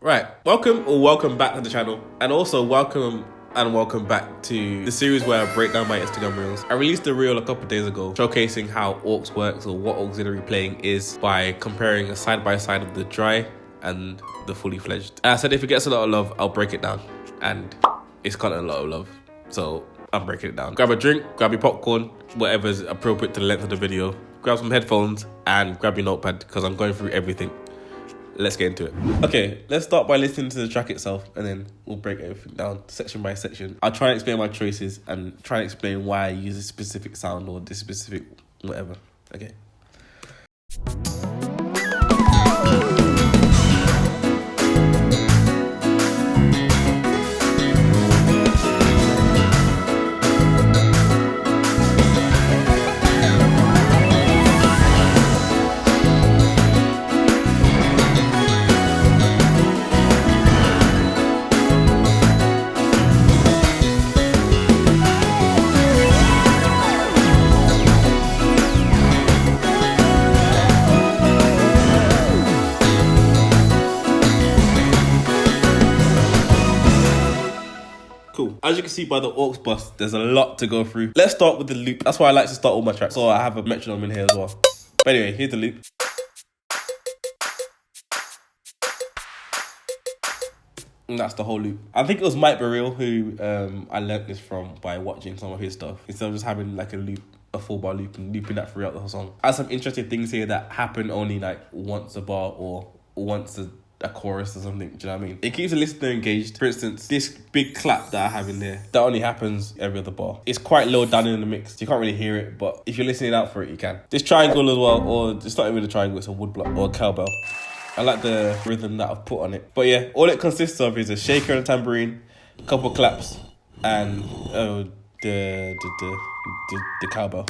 Right, welcome back to the channel, and also welcome back to the series where I break down my Instagram reels. I released a reel a couple of days ago showcasing how Arps works, or what auxiliary playing is, by comparing a side by side of the dry and the fully fledged. And I said if it gets a lot of love, I'll break it down, and it's gotten a lot of love, so I'm breaking it down. Grab a drink, grab your popcorn, whatever's appropriate to the length of the video, grab some headphones and grab your notepad because I'm going through everything. Let's get into it. Okay, let's start by listening to the track itself, and then we'll break everything down section by section. I'll try and explain my choices and try and explain why I use a specific sound or this specific whatever. Okay. Cool. As you can see by the aux bus, there's a lot to go through. Let's start with the loop. That's why I like to start all my tracks. So I have a metronome in here as well. But anyway, here's the loop. And that's the whole loop. I think it was Mike Burrell who I learnt this from by watching some of his stuff. Instead of just having like a loop, a 4-bar loop, and looping that throughout the whole song. I have some interesting things here that happen only like once a bar or once a chorus or something. Do you know what I mean? It keeps the listener engaged. For instance, this big clap that I have in there, that only happens every other bar. It's quite low down in the mix. You can't really hear it, but if you're listening out for it, you can. This triangle as well, or it's not even a triangle, it's a wood block or a cowbell. I like the rhythm that I've put on it. But yeah, all it consists of is a shaker and a tambourine, a couple claps, and the cowbell.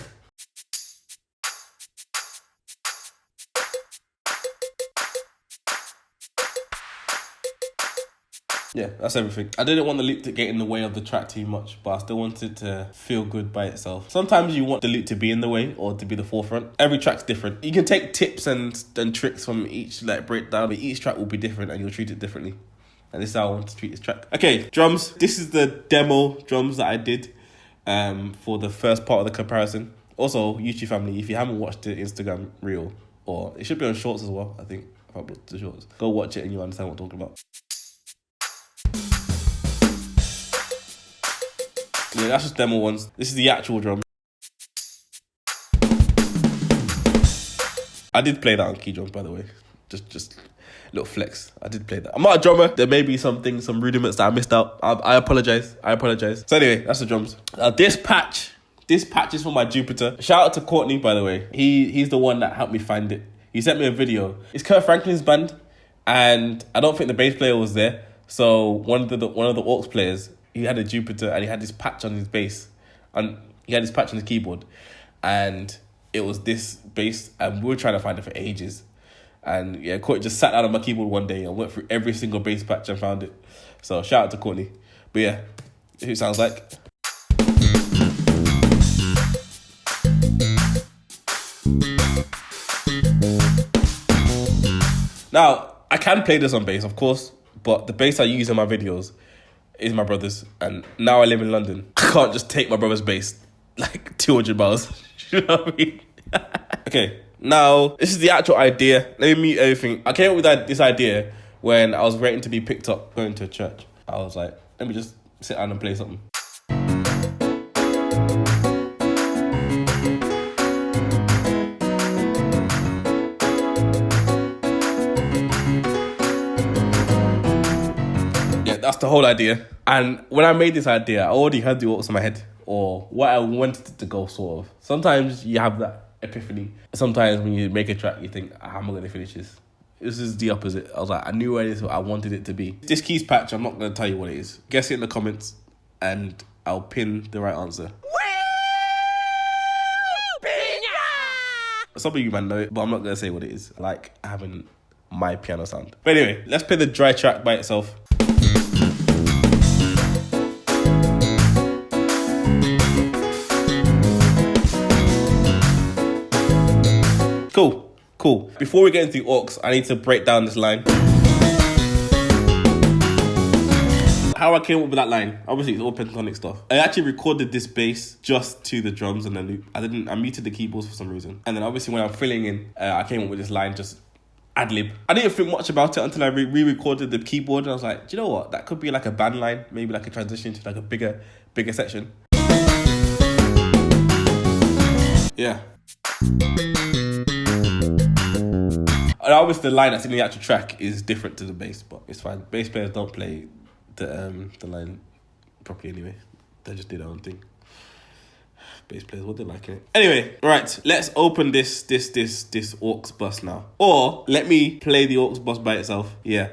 Yeah, that's everything. I didn't want the loop to get in the way of the track too much, but I still wanted to feel good by itself. Sometimes you want the loop to be in the way or to be the forefront. Every track's different. You can take tips and tricks from each breakdown, but each track will be different and you'll treat it differently. And this is how I want to treat this track. Okay, drums. This is the demo drums that I did for the first part of the comparison. Also, YouTube family, if you haven't watched the Instagram reel, or it should be on shorts as well, I think, if I upload the shorts, go watch it and you'll understand what I'm talking about. Yeah, that's just demo ones. This is the actual drum. I did play that on key drum, by the way. Just a little flex. I did play that. I'm not a drummer. There may be some rudiments that I missed out. I apologize. So anyway, that's the drums. This patch is for my Jupiter. Shout out to Courtney, by the way. He's the one that helped me find it. He sent me a video. It's Kurt Franklin's band, and I don't think the bass player was there. So one of the aux players, he had a Jupiter and he had this patch on his bass, and he had this patch on his keyboard, and it was this bass, and we were trying to find it for ages. And yeah, Courtney just sat down on my keyboard one day and went through every single bass patch and found it. So shout out to Courtney. But yeah, who sounds like? Now, I can play this on bass, of course, but the bass I use in my videos is my brother's, and now I live in London. I can't just take my brother's bass like 200 miles. You know what I mean? Okay, now this is the actual idea. Let me mute everything. I came up with this idea when I was waiting to be picked up going to a church. I was like, let me just sit down and play something. That's the whole idea. And when I made this idea, I already had the aux in my head, or what I wanted it to go, sort of. Sometimes you have that epiphany. Sometimes when you make a track, you think, how am I going to finish this? This is the opposite. I was like, I knew where I wanted it to be. This keys patch, I'm not going to tell you what it is. Guess it in the comments, and I'll pin the right answer. Some of you might know it, but I'm not going to say what it is. I like having my piano sound. But anyway, let's play the dry track by itself. Cool. Before we get into the aux, I need to break down this line. how I came up with that line, obviously it's all pentatonic stuff. I actually recorded this bass just to the drums and the loop. I muted the keyboards for some reason. And then obviously when I'm filling in, I came up with this line just ad-lib. I didn't think much about it until I re-recorded the keyboard, and I was like, do you know what? That could be like a band line, maybe like a transition to like a bigger section. Yeah. And obviously the line that's in the actual track is different to the bass, but it's fine. Bass players don't play the line properly anyway. They just do their own thing. Bass players, what they like it. Anyway, right, let's open this aux bus now. Or let me play the aux bus by itself. Yeah.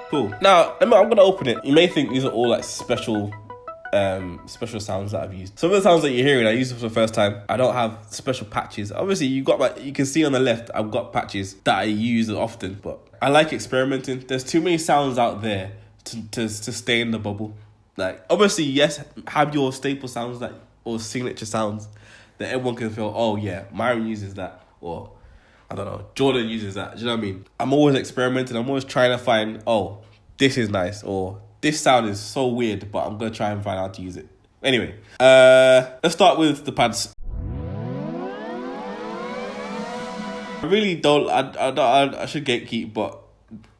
Cool. Now, I'm gonna open it. You may think these are all like special sounds that I've used. Some of the sounds that you're hearing, I used them for the first time. I don't have special patches. Obviously, you can see on the left, I've got patches that I use often, but I like experimenting. There's too many sounds out there to stay in the bubble. Like, obviously, yes, have your staple sounds or signature sounds that everyone can feel, oh yeah, Myron uses that, or I don't know, Jordan uses that. Do you know what I mean? I'm always experimenting. I'm always trying to find, oh, this is nice, or this sound is so weird, but I'm going to try and find out how to use it. Anyway, let's start with the pads. I really don't, I should gatekeep, but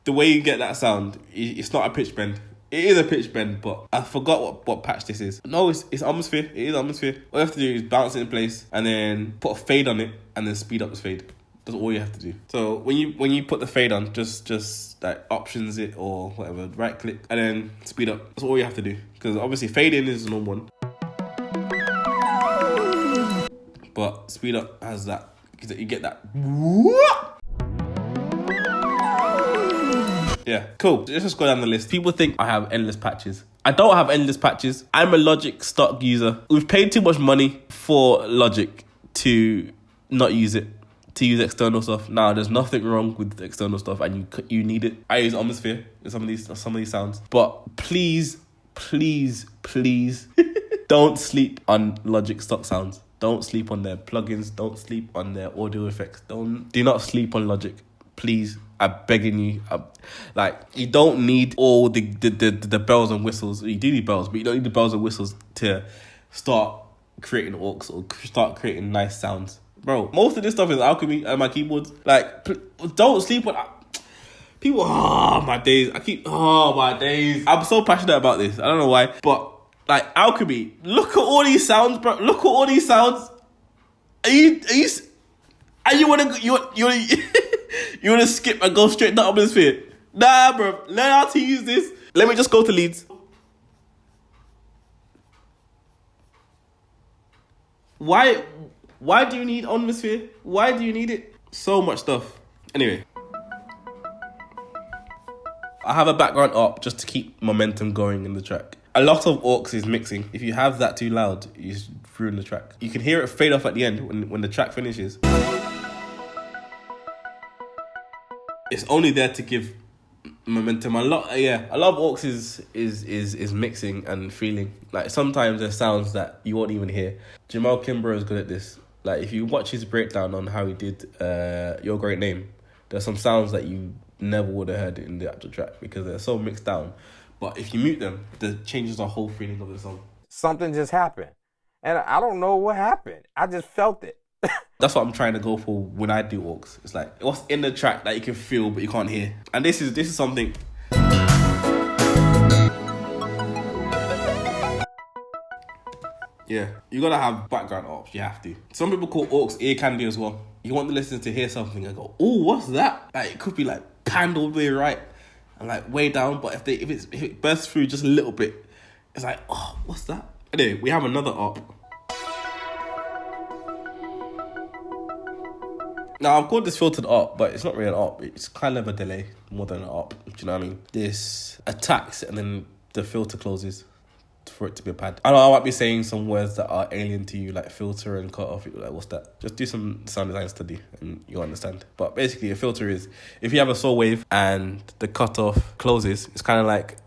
the way you get that sound, it's not a pitch bend. It is a pitch bend, but I forgot what patch this is. No, it's atmosphere. It is atmosphere. All you have to do is bounce it in place and then put a fade on it and then speed up this fade. That's all you have to do. So when you put the fade on, just like options it or whatever, right click and then speed up. That's all you have to do. Because obviously fade in is the normal one, but speed up has that, because you get that. Yeah, cool. Let's just go down the list. People think I have endless patches. I don't have endless patches. I'm a Logic stock user. We've paid too much money for Logic to not use it, to use external stuff. Now, there's nothing wrong with the external stuff, and you need it. I use Atmosphere in some of these sounds, but please don't sleep on Logic stock sounds. Don't sleep on their plugins. Don't sleep on their audio effects. Do not sleep on Logic, please. I'm begging you. You don't need all the bells and whistles. You do need bells, but you don't need the bells and whistles to start creating aux or start creating nice sounds. Bro, most of this stuff is alchemy and my keyboards. Like, don't sleep on people. Oh, my days. I'm so passionate about this. I don't know why, but like alchemy. Look at all these sounds, bro. Look at all these sounds. You want to skip and go straight to atmosphere? Nah, bro. Learn how to use this. Let me just go to leads. Why do you need atmosphere? Why do you need it? So much stuff. Anyway. I have a background up just to keep momentum going in the track. A lot of aux is mixing. If you have that too loud, you just ruin the track. You can hear it fade off at the end when the track finishes. It's only there to give momentum. A lot of aux is mixing and feeling. Like, sometimes there's sounds that you won't even hear. Jamal Kimbrough is good at this. Like, if you watch his breakdown on how he did Your Great Name, there's some sounds that you never would have heard in the actual track because they're so mixed down. But if you mute them, it changes the whole feeling of the song. Something just happened, and I don't know what happened. I just felt it. That's what I'm trying to go for when I do aux. It's like what's in the track that you can feel but you can't hear. And this is something. Yeah, you gotta have background ops. You have to. Some people call aux ear candy as well. You want the listener to hear something and go, "Oh, what's that?" Like, it could be like panned all the way right and like way down, but if it bursts through just a little bit, it's like, "Oh, what's that?" Anyway, we have another op. Now, I've called this filtered ARP, but it's not really an ARP. It's kind of a delay more than an ARP. Do you know what I mean? This attacks and then the filter closes for it to be a pad. I know I might be saying some words that are alien to you, like filter and cut off. Like, what's that? Just do some sound design study and you'll understand. But basically, a filter is, if you have a saw wave and the cutoff closes, it's kind of like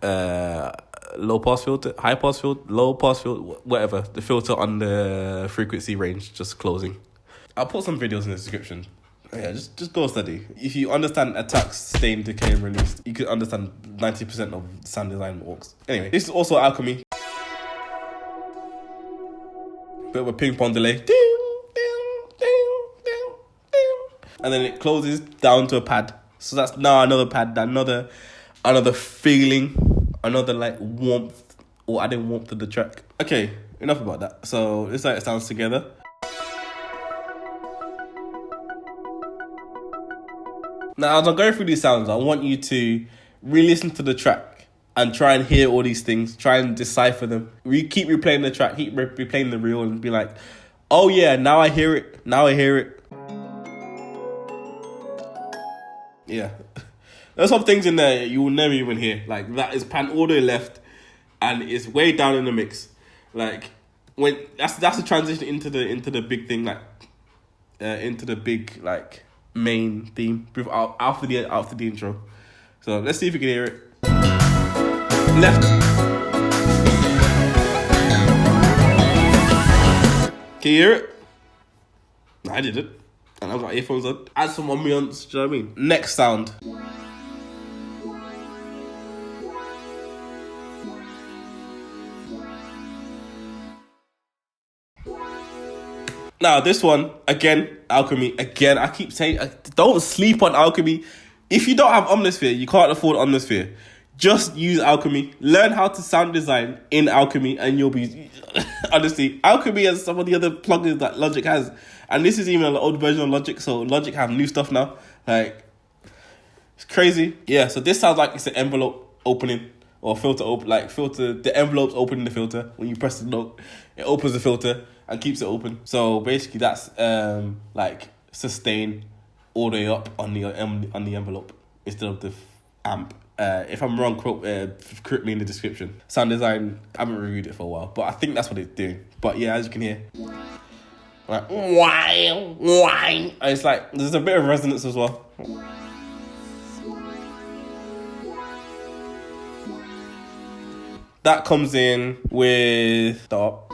low pass filter, high pass filter, low pass filter, whatever. The filter on the frequency range just closing. I'll put some videos in the description. Yeah, just go study. If you understand attacks, stain, decay, and release, you can understand 90% of sound design works. Anyway, this is also alchemy. Bit of a ping pong delay. Ding, ding, ding, ding, ding. And then it closes down to a pad. So that's now another pad, another feeling, another like warmth or adding warmth to the track. Okay, enough about that. So this is how it sounds together. Now, as I'm going through these sounds, I want you to re-listen to the track and try and hear all these things, try and decipher them. We keep replaying the track, keep replaying the reel and be like, oh yeah, now I hear it, now I hear it. Yeah. There's some things in there you will never even hear. Like, that is pan all the way left and it's way down in the mix. Like, when that's the transition into the big thing, like, into the big, like, main theme after the intro. So let's see if you can hear it. Left. Can you hear it? I did it. And I've got earphones on. Add some ambience, do you know what I mean? Next sound. Now, this one, again, alchemy. Again, I keep saying, don't sleep on alchemy. If you don't have Omnisphere, you can't afford Omnisphere. Just use alchemy. Learn how to sound design in alchemy and you'll be... Honestly, alchemy has some of the other plugins that Logic has. And this is even an old version of Logic, so Logic have new stuff now. Like, it's crazy. Yeah, so this sounds like it's an envelope opening or filter open, like filter, the envelope's opening the filter. When you press the note, it opens the filter and keeps it open. So basically that's like sustain all the way up on the envelope instead of the amp. If I'm wrong, correct me in the description. Sound design, I haven't reviewed it for a while, but I think that's what it's doing. But yeah, as you can hear, like whine, whine. And it's like there's a bit of resonance as well. That comes in with the up.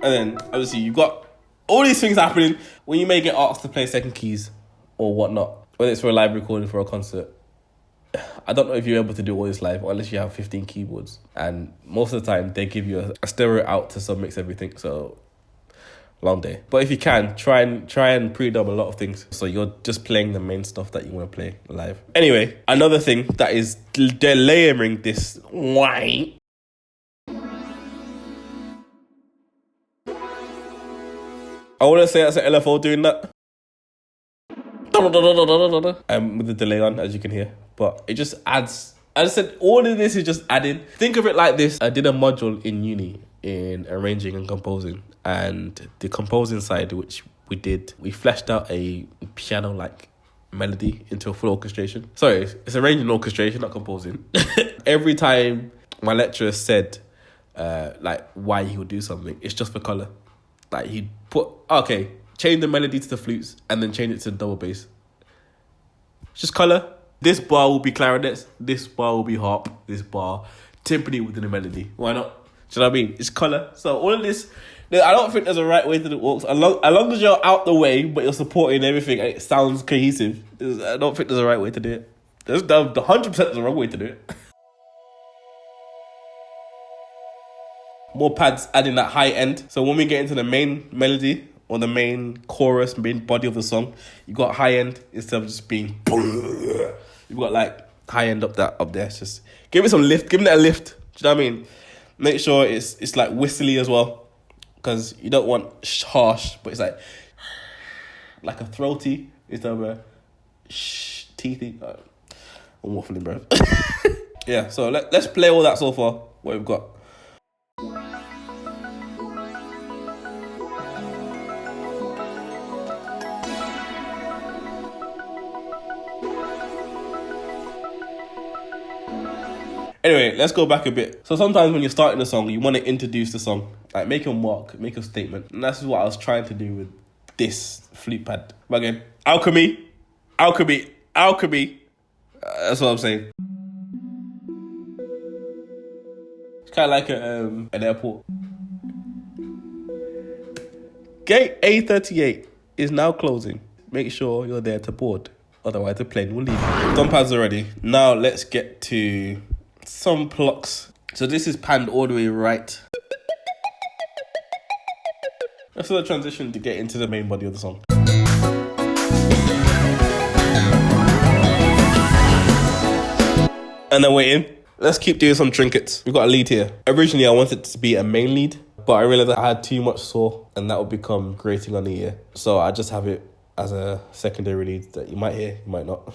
And then, obviously, you've got all these things happening when you may get asked to play second keys or whatnot. Whether it's for a live recording, for a concert. I don't know if you're able to do all this live unless you have 15 keyboards. And most of the time, they give you a stereo out to submix everything. So, long day. But if you can, try and pre-dub a lot of things. So you're just playing the main stuff that you want to play live. Anyway, another thing that is, they're layering this whine. I want to say that's an LFO doing that. With the delay on, as you can hear. But it just adds... As I said, all of this is just added. Think of it like this. I did a module in uni in arranging and composing. And the composing side, which we did, we fleshed out a piano-like melody into a full orchestration. Sorry, it's arranging orchestration, not composing. Every time my lecturer said, like, why he would do something, it's just for colour. Like, he'd put, okay, change the melody to the flutes and then change it to the double bass. It's just colour. This bar will be clarinets, this bar will be harp, this bar timpani within the melody. Why not? Do you know what I mean? It's colour. So all of this, I don't think there's a right way to do it works. As long as you're out the way, but you're supporting everything and it sounds cohesive, I don't think there's a right way to do it. There's 100% there's a wrong way to do it. More pads adding that high end. So when we get into the main melody or the main chorus, main body of the song, you got high end instead of just being... You've got like high end up there. It's just give it some lift. Give it a lift. Do you know what I mean? Make sure it's like whistly as well, because you don't want harsh, but it's like a throaty instead of a teethy. I'm waffling, bro. Yeah. So let's play all that so far. What we've got. Anyway, let's go back a bit. So sometimes when you're starting a song, you want to introduce the song. Like make your mark, make a statement. And that's what I was trying to do with this flute pad. But again, alchemy. That's what I'm saying. It's kind of like an airport. Gate A38 is now closing. Make sure you're there to board. Otherwise, the plane will leave. Drum pads are ready. Now let's get to some plucks. So this is panned all the way right. That's the transition to get into the main body of the song. And then we're in. Let's keep doing some trinkets. We've got a lead here. Originally, I wanted it to be a main lead, but I realized I had too much saw and that would become grating on the ear. So I just have it as a secondary lead that you might hear, you might not.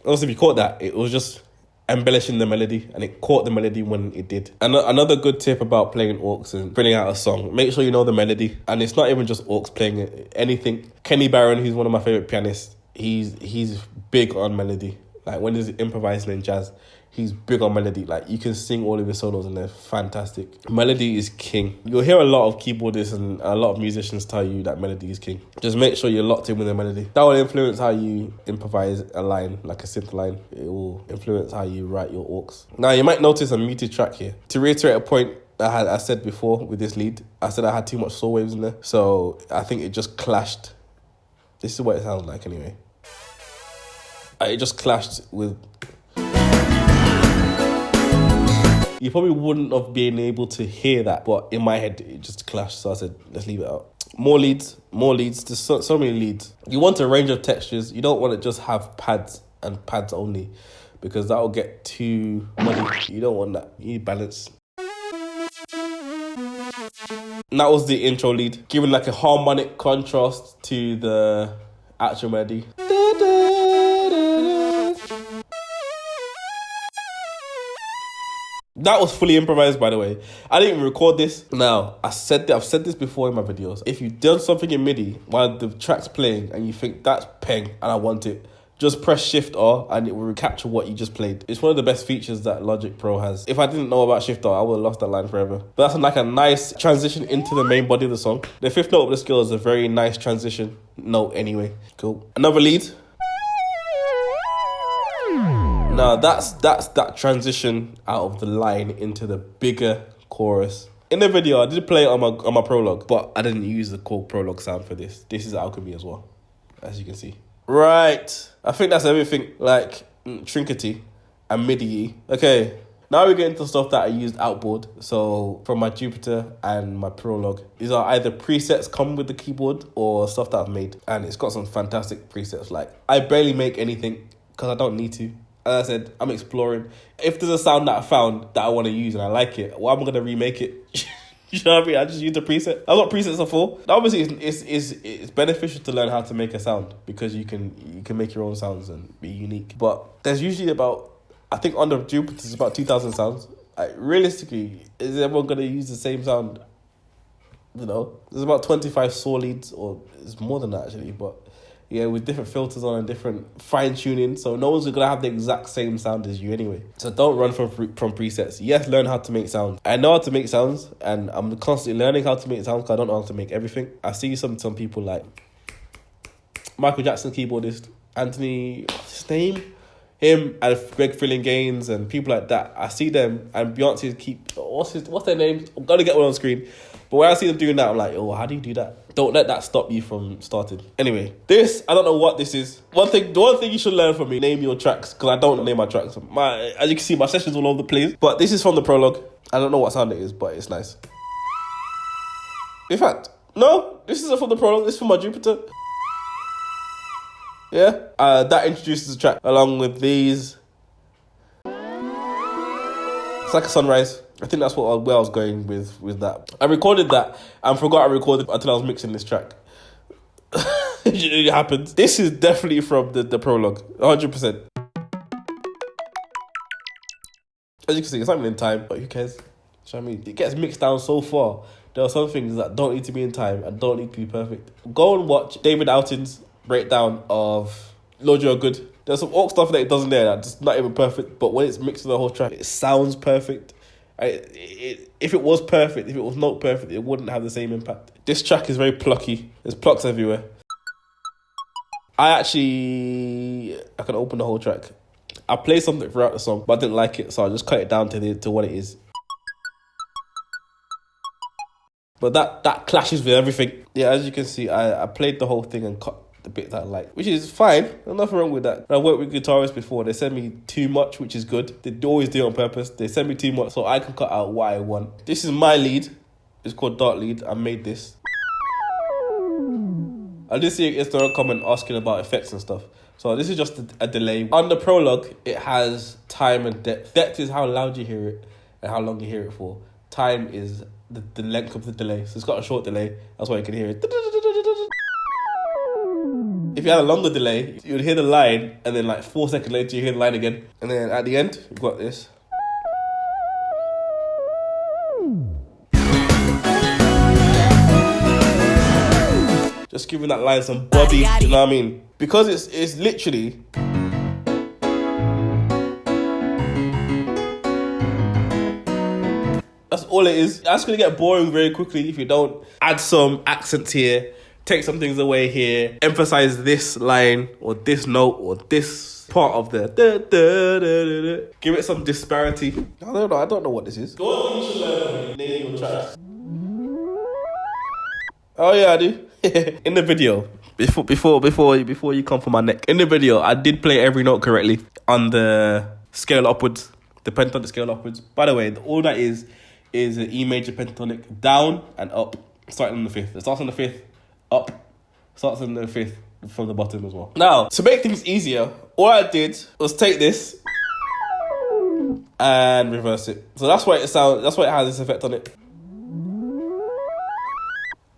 Also, if you caught that, it was just embellishing the melody, and it caught the melody when it did. And another good tip about playing orcs and bringing out a song, make sure you know the melody. And it's not even just orcs playing it, anything. Kenny Barron, who's one of my favorite pianists, he's big on melody. Like when he's improvising in jazz, he's big on melody. Like you can sing all of his solos and they're fantastic. Melody is king. You'll hear a lot of keyboardists and a lot of musicians tell you that melody is king. Just make sure you're locked in with the melody. That will influence how you improvise a line, like a synth line. It will influence how you write your orcs. Now you might notice a muted track here. To reiterate a point I said before with this lead, I said I had too much saw waves in there. So I think it just clashed. This is what it sounds like anyway. It just clashed with... You probably wouldn't have been able to hear that, but in my head, it just clashed. So I said, let's leave it out. More leads. There's so many leads. You want a range of textures. You don't want to just have pads and pads only, because that will get too muddy. You don't want that. You need balance. And that was the intro lead, giving like a harmonic contrast to the actual melody. That was fully improvised, by the way. I didn't even record this. Now, I've said this before in my videos. If you've done something in MIDI while the track's playing and you think that's peng and I want it, just press Shift R and it will recapture what you just played. It's one of the best features that Logic Pro has. If I didn't know about Shift R, I would have lost that line forever. But that's like a nice transition into the main body of the song. The fifth note of the scale is a very nice transition note anyway. Cool. Another lead. Now that's that transition out of the line into the bigger chorus. In the video, I did play it on my prologue, but I didn't use the core prologue sound for this. This is alchemy as well, as you can see. Right, I think that's everything like trinkety and MIDI. Okay, now we get into stuff that I used outboard. So from my Jupiter and my prologue, these are either presets come with the keyboard or stuff that I've made. And it's got some fantastic presets. Like I barely make anything because I don't need to. As I said, I'm exploring. If there's a sound that I found that I want to use and I like it, well, I'm going to remake it. You know what I mean? I just use the preset. That's what presets are for. Now, obviously, it's beneficial to learn how to make a sound because you can make your own sounds and be unique. But there's usually about, I think on the Jupiter, there's about 2,000 sounds. Like, realistically, is everyone going to use the same sound? You know, there's about 25 saw leads, or it's more than that actually, but yeah, with different filters on and different fine tuning. So no one's gonna have the exact same sound as you anyway. So don't run from presets. Yes, learn how to make sounds. I know how to make sounds and I'm constantly learning how to make sounds because I don't know how to make everything. I see some people like Michael Jackson keyboardist, Anthony, what's his name? Him and Greg Filling Gaines and people like that. I see them and Beyonce what's their names? I'm gonna get one on screen. But when I see them doing that, I'm like, oh, how do you do that? Don't let that stop you from starting. Anyway, this, I don't know what this is. The one thing you should learn from me, name your tracks, because I don't name my tracks. As you can see, my session's all over the place. But this is from the prologue. I don't know what sound it is, but it's nice. In fact, no, this isn't from the prologue. This is from my Jupiter. Yeah, that introduces the track along with these. It's like a sunrise. I think that's where I was going with that. I recorded that and forgot I recorded until I was mixing this track. It happens. This is definitely from the prologue, 100%. As you can see, it's not even in time, but who cares? You know what I mean? It gets mixed down so far. There are some things that don't need to be in time and don't need to be perfect. Go and watch David Alton's breakdown of Lord You're Good There's some orc stuff that it doesn't there that's not even perfect, but when it's mixed with the whole track, it sounds perfect. If it was perfect, if it was not perfect, it wouldn't have the same impact. This track is very plucky. There's plucks everywhere. I can open the whole track. I played something throughout the song, but I didn't like it, so I just cut it down to what it is. But that clashes with everything. Yeah, as you can see, I played the whole thing and cut the bit that I like, which is fine. There's nothing wrong with that. I worked with guitarists before. They send me too much, which is good. They always do it on purpose. They send me too much so I can cut out what I want. This is my lead. It's called Dark Lead. I made this. I did see an Instagram comment asking about effects and stuff. So this is just a delay. On the prologue, it has time and depth. Depth is how loud you hear it and how long you hear it for. Time is the length of the delay. So it's got a short delay. That's why you can hear it. If you had a longer delay, you would hear the line, and then like 4 seconds later, you hear the line again. And then at the end, you've got this. Just giving that line some body, you know what I mean? Because it's literally... That's all it is. That's going to get boring very quickly if you don't add some accents here, take some things away here, emphasize this line or this note or this part of the give it some disparity. I don't know what this is. Go on, you should learn name your tracks. Oh yeah, I do. In the video, before you come for my neck, in the video I did play every note correctly on the scale upwards, the pentatonic scale upwards. By the way, all that is an E major pentatonic down and up, starting on the fifth. It starts on the fifth, up, starts on the fifth from the bottom as well. Now, to make things easier, all I did was take this and reverse it. So that's why it has this effect on it.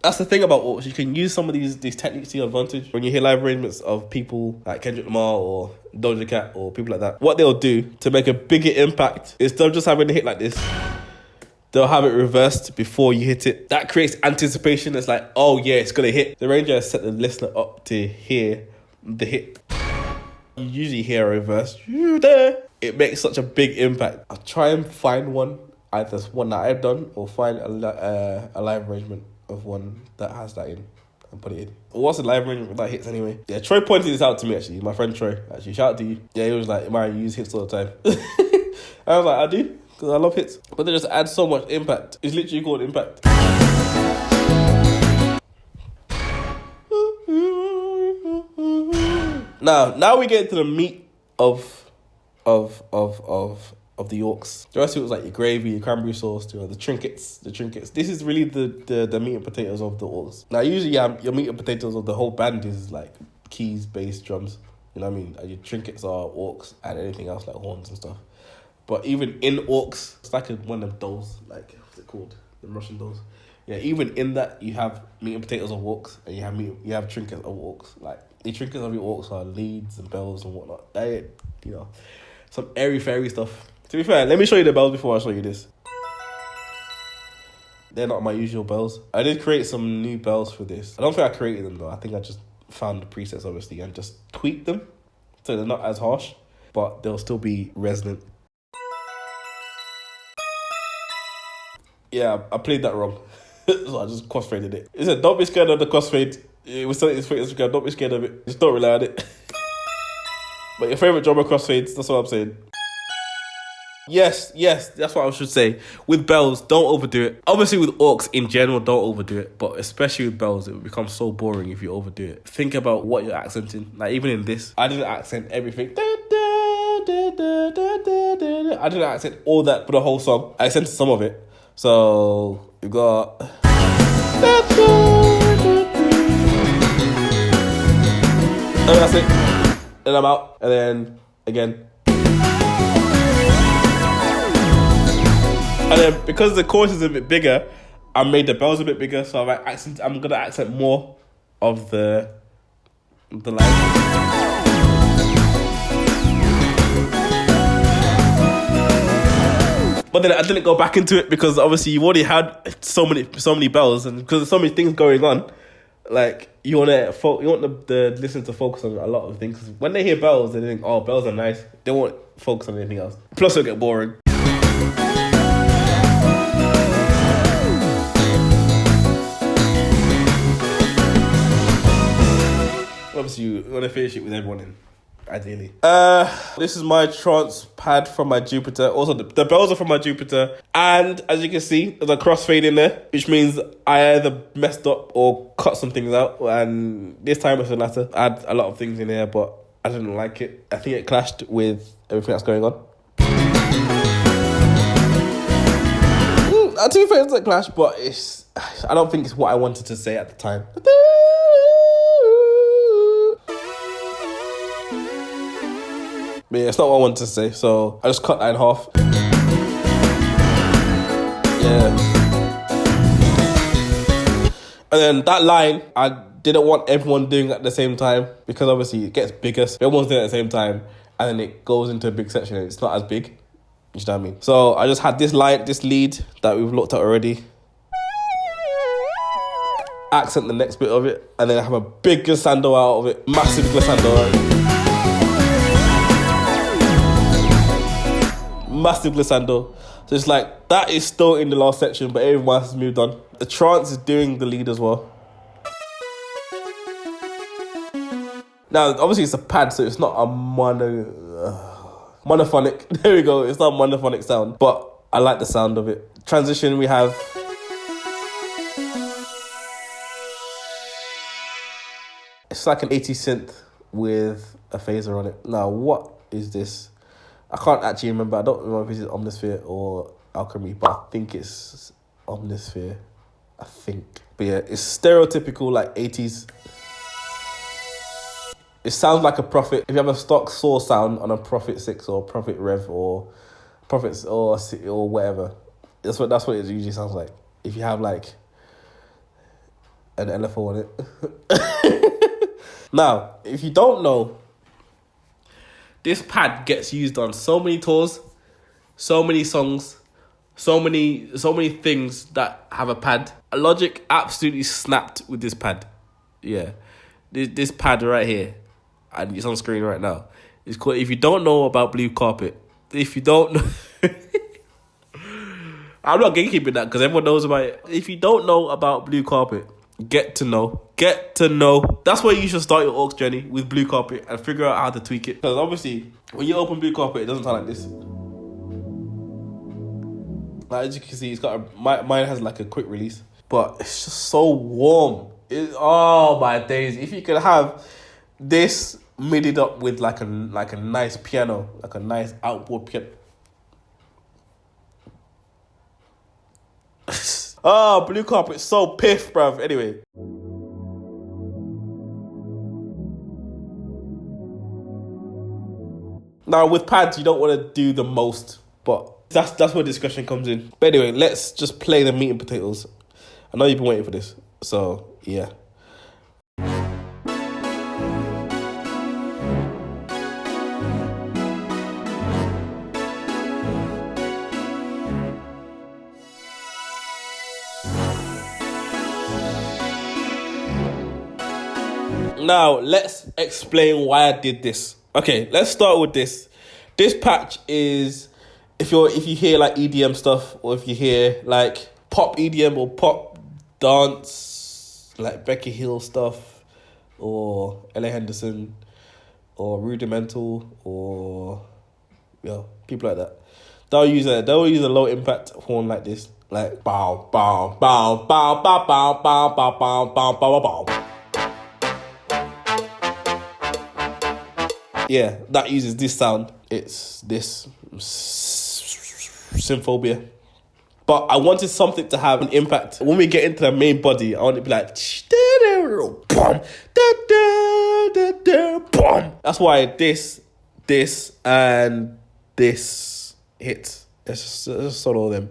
That's the thing about orcs. You can use some of these techniques to your advantage. When you hear live arrangements of people like Kendrick Lamar or Doja Cat or people like that, what they'll do to make a bigger impact is they'll just having a hit like this. They'll have it reversed before you hit it. That creates anticipation. It's like, oh yeah, it's gonna hit. The arranger has set the listener up to hear the hit. You usually hear a reverse. It makes such a big impact. I'll try and find one, either one that I've done or find a live arrangement of one that has that in and put it in. What's a live arrangement that hits anyway? Yeah, Troy pointed this out to me actually. My friend Troy, actually, shout out to you. Yeah, he was like, man, you use hits all the time. I was like, I do, because I love hits. But they just add so much impact. It's literally called impact. Now we get to the meat of the orcs. The rest of it was like your gravy, your cranberry sauce, the trinkets. This is really the meat and potatoes of the orcs. Now usually your meat and potatoes of the whole band is like keys, bass, drums. You know what I mean? And your trinkets are orcs and anything else like horns and stuff. But even in orcs, it's like one of them dolls, like what's it called? The Russian dolls. Yeah, even in that you have meat and potatoes of orcs and you have trinkets of orcs. Like the trinkets of your orcs are leads and bells and whatnot. They, some airy fairy stuff. To be fair, let me show you the bells before I show you this. They're not my usual bells. I did create some new bells for this. I don't think I created them though. I think I just found the presets obviously and just tweaked them so they're not as harsh, but they'll still be resonant. Yeah, I played that wrong. So I just crossfaded it. It said, don't be scared of the crossfade. It was telling it's don't be scared of it. Just don't rely on it. But your favourite drummer crossfades, that's what I'm saying. Yes, that's what I should say. With bells, don't overdo it. Obviously with orcs in general, don't overdo it. But especially with bells, it will become so boring if you overdo it. Think about what you're accenting. Like even in this, I didn't accent everything. I didn't accent all that for the whole song. I accented some of it. So you got... And that's it. And I'm out. And then again. And then because the chorus is a bit bigger, I made the bells a bit bigger. So I'm gonna accent more of the line. But then I didn't go back into it because obviously you've already had so many bells, and because there's so many things going on, Like you want the listener to focus on a lot of things. 'Cause when they hear bells, they think, "Oh, bells are nice." They won't focus on anything else. Plus, it'll get boring. Obviously, you want to finish it with everyone in, ideally. This is my trance pad from my Jupiter. Also, the bells are from my Jupiter. And as you can see, there's a crossfade in there, which means I either messed up or cut some things out. And this time it's the latter. I had a lot of things in there, but I didn't like it. I think it clashed with everything that's going on. To be fair, it's a clash, but I don't think it's what I wanted to say at the time. But yeah, it's not what I wanted to say, so I just cut that in half. Yeah. And then that line, I didn't want everyone doing it at the same time, because obviously it gets bigger. So everyone's doing it at the same time, and then it goes into a big section and it's not as big. You know what I mean? So I just had this lead that we've looked at already. Accent the next bit of it, and then I have a big glissando out of it. Massive glissando out of it. Massive glissando. So it's like, that is still in the last section, but everyone else has moved on. The trance is doing the lead as well. Now, obviously it's a pad, so it's not a monophonic. There we go. It's not a monophonic sound, but I like the sound of it. Transition, we have... It's like an 80s synth with a phaser on it. Now, what is this? I can't actually remember. I don't remember if it's Omnisphere or Alchemy, but I think it's Omnisphere. I think. But yeah, it's stereotypical, like 80s. It sounds like a Prophet. If you have a stock saw sound on a Prophet 6 or Prophet Rev or Prophets or whatever, that's what it usually sounds like. If you have like an LFO on it. Now, if you don't know, this pad gets used on so many tours, so many songs, so many things that have a pad. Logic absolutely snapped with this pad. Yeah, this pad right here, and it's on screen right now. It's called. If you don't know about Blue Carpet, if you don't know, I'm not gatekeeping that because everyone knows about it. If you don't know about Blue Carpet, get to know. That's where you should start your aux journey, with Blue Carpet, and figure out how to tweak it. Because obviously, when you open Blue Carpet, it doesn't sound like this. Like, as you can see, it's got mine has like a quick release, but it's just so warm. Oh my days! If you could have this midied up with like a nice piano, like a nice outboard piano. Oh, Blue Carpet's so piff, bruv. Anyway. Now, with pads, you don't want to do the most, but that's where discussion comes in. But anyway, let's just play the meat and potatoes. I know you've been waiting for this, so yeah. Now, let's explain why I did this. Okay, let's start with this. This patch is, if you hear like EDM stuff, or if you hear like pop EDM or pop dance, like Becky Hill stuff, or Ella Henderson, or Rudimental, or people like that. They'll use a low impact horn like this, like bow bow bow bow bow bow bow bow bow bow bow bow. Yeah, that uses this sound. It's this Symphobia. But I wanted something to have an impact. When we get into the main body, I want it to be like... That's why this, and this hits. It's just sort of them.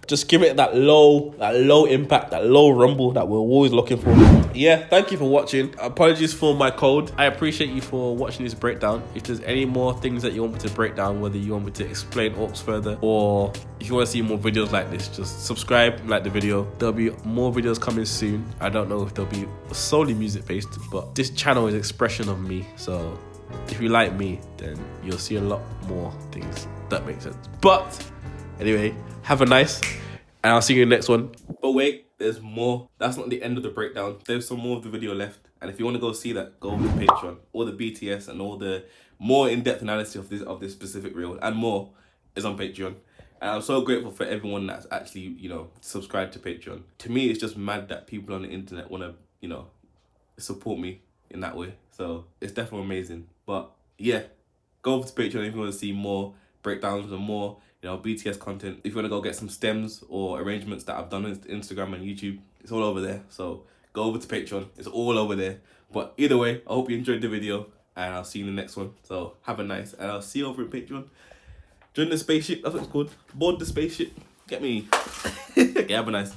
Just give it that low impact, that low rumble that we're always looking for. Yeah, thank you for watching. Apologies for my code. I appreciate you for watching this breakdown. If there's any more things that you want me to break down, whether you want me to explain Arps further, or if you want to see more videos like this, just subscribe, like the video. There'll be more videos coming soon. I don't know if they'll be solely music based, but this channel is an expression of me. So if you like me, then you'll see a lot more things. That makes sense. But anyway, have a nice, and I'll see you in the next one. But wait, there's more. That's not the end of the breakdown. There's some more of the video left. And if you want to go see that, go over to Patreon. All the BTS and all the more in-depth analysis of this specific reel and more is on Patreon. And I'm so grateful for everyone that's actually, you know, subscribed to Patreon. To me, it's just mad that people on the internet want to, you know, support me in that way. So it's definitely amazing. But yeah, go over to Patreon if you want to see more breakdowns and more, you know, BTS content. If you want to go get some stems or arrangements that I've done on Instagram and YouTube, it's all over there. So go over to Patreon. It's all over there. But either way, I hope you enjoyed the video, and I'll see you in the next one. So have a nice, and I'll see you over at Patreon. Join the spaceship. That's what it's called. Board the spaceship. Get me. Okay, have a nice.